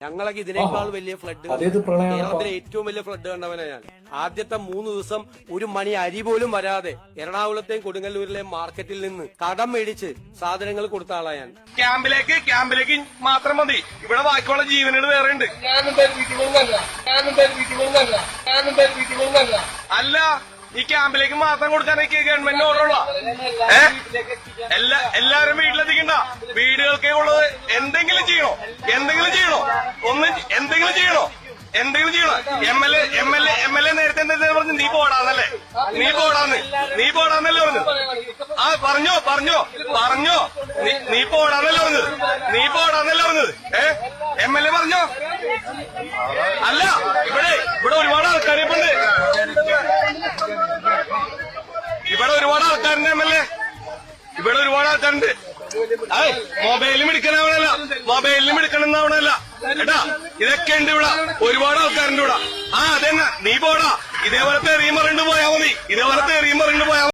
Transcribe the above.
ഞങ്ങളൊക്കെ ഇതിനേക്കാൾ വലിയ ഫ്ലഡ് കേരളത്തിലെ ഏറ്റവും വലിയ ഫ്ലഡ് കണ്ടവനാ ഞാൻ. ആദ്യത്തെ 3 ദിവസം ഒരു മണി അരി പോലും വരാതെ എറണാകുളത്തെയും കൊടുങ്ങല്ലൂരിലെയും മാർക്കറ്റിൽ നിന്ന് കടം മേടിച്ച് സാധനങ്ങൾ കൊടുത്ത ആളാ ഞാൻ. ക്യാമ്പിലേക്ക് മാത്രം മതി, ഇവിടെ ബാക്കിയുള്ള ജീവനുകൾ വേറെ ഉണ്ട്. അല്ല, ഈ ക്യാമ്പിലേക്ക് മാത്രം കൊടുക്കാനൊക്കെ ഗവൺമെന്റ് ഓർഡറുള്ള എല്ലാരും വീട്ടിലെത്തിക്കണ്ട. വീടുകൾക്കേ ഉള്ളത്. എന്തെങ്കിലും ചെയ്യണോ? എന്തെങ്കിലും ചെയ്യണോ? എം എൽ എ നേരത്തെ എന്താ പറഞ്ഞു? നീ പോടാന്നല്ലേ പറഞ്ഞു? ആ പറഞ്ഞോ നീ പോടാന്നല്ലേ പറഞ്ഞത്? എം എൽ എ പറഞ്ഞോ? അല്ല, ഇവിടെ ഒരുപാട് ആൾക്കാരിപ്പുണ്ട്. ഇവിടെ ഒരുപാട് ആൾക്കാരുണ്ട്. എം എൽ എ ഇവിടെ ഒരുപാട് ആൾക്കാരുണ്ട്. മൊബൈലിലും എടുക്കണമെന്നാവണല്ല കേട്ടാ. ഇതൊക്കെ ഉണ്ട് ഇവിടെ, ഒരുപാട് ആൾക്കാരുണ്ട് ഇവിടെ. അതെന്നെ, നീ പോടാ. ഇതേപോലത്തെ എറിയും പറഞ്ഞിട്ട് പോയാൽ മതി.